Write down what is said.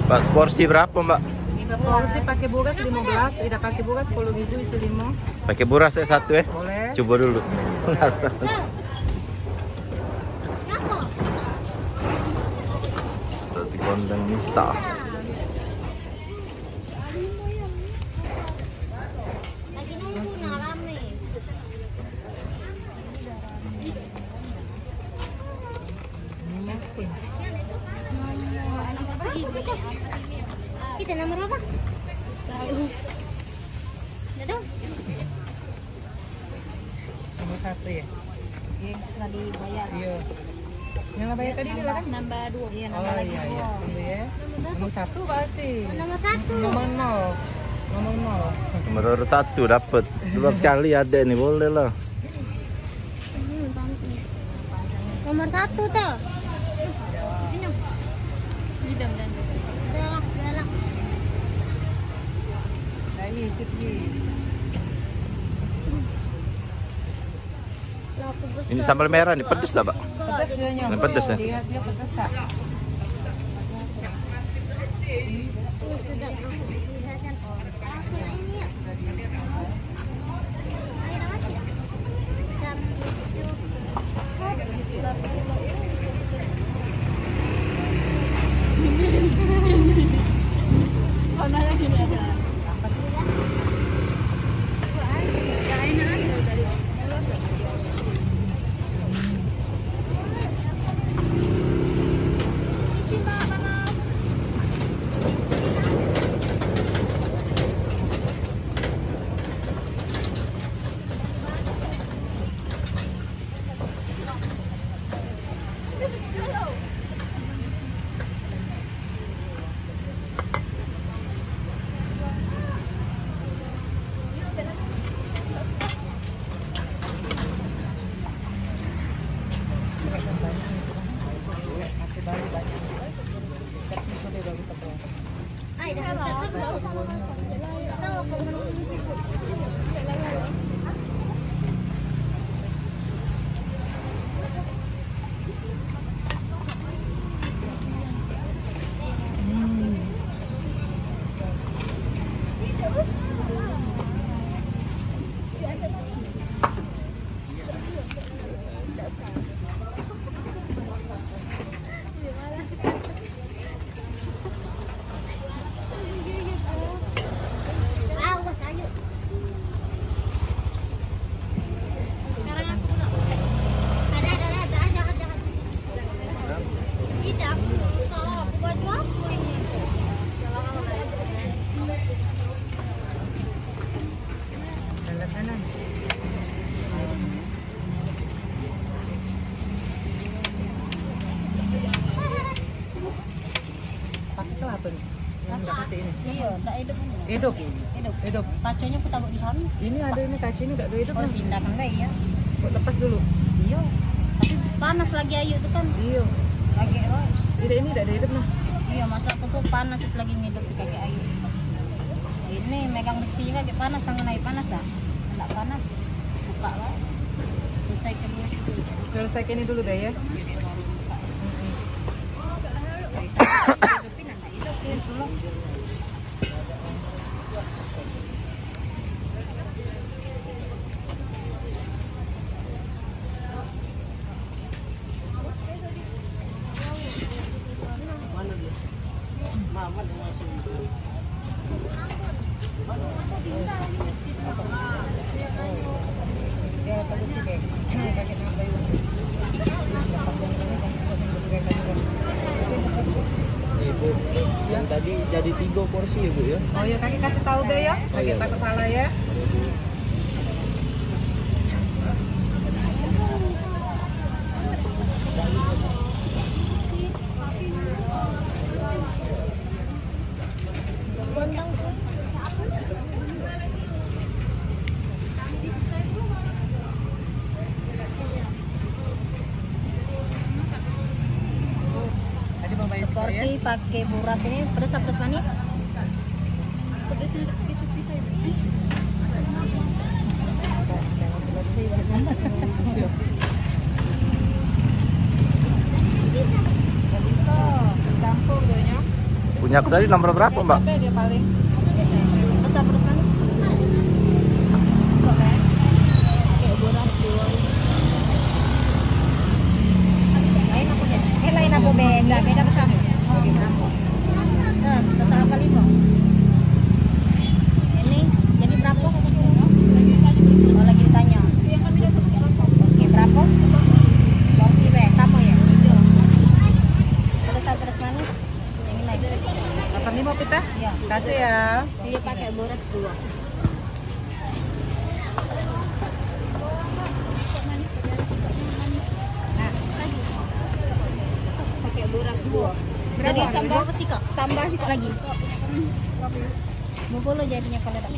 Mbak, seporsi berapa, Mbak? Seporsi pakai buras 15, tidak pakai buras 10.000 isi 5. Pakai buras ya satu ya? Boleh. Coba dulu. Satu gondang minta. Kita nomor apa? Tahu. Nomor 1 ya? Iya, nggak dibayar. Iya. Yang bayar tadi dia kan? Nambah 2. Iya, Oh iya iya. Tunggu ya. Nomor 1 berarti. Nomor 1. Nomor 0. Nomor 0. Nomor 1 dapat. Duluan sekali ada nih, boleh lah. Nomor 1 tuh. Hidam dan. Galak. Lagi cuci. Ini sambal merah nih, pedes tak, Pak? Pedas dia nyoba. Ini pedas ya? Dia pedas tak? Hidup. Kacanya aku taruh di sana. Ini ada ini kacanya udah hidup. Oh, pindahkan lagi ya. Lepas dulu. Iya. Tapi panas lagi ayu tuh kan. Iya. Lagi roy. Ini udah hidup nah. Iya, masa aku tuh panas itu lagi ngidup di kaki ayu. Ini megang besi lagi panas, tangan ayu panas dah. Enggak panas. Buka lah. Selesaikan dulu. Selesaikan ini dulu deh ya. Hidupin anak hidupin dulu. Ibu, yang tadi jadi 3 porsi ya, Bu ya? Oh ya, kaki kasih tahu deh ya. Kaki takut salah ya. Porsi pakai buras ini pedas apa pedas manis? Punya aku tadi nomor berapa, Mbak? Berapa dia paling? Asam pedas manis. Kok kan? Kayak borak dua. Lain aku deh. Lain aku beda, beda pesan. Sesalah kali mau. Ini jadi berapa? Oh lagi ditanya. Oke berapa? Porsi B sama ya? Pedas manis. Yang ini naik. 85 pita? Ya. Kasih ya. Dia pakai borak dua. Nah, lagi. Pakai borak dua. Jadi tambah apa sih kak? Tambah sih kak lagi. 20 jadinya kalau tak.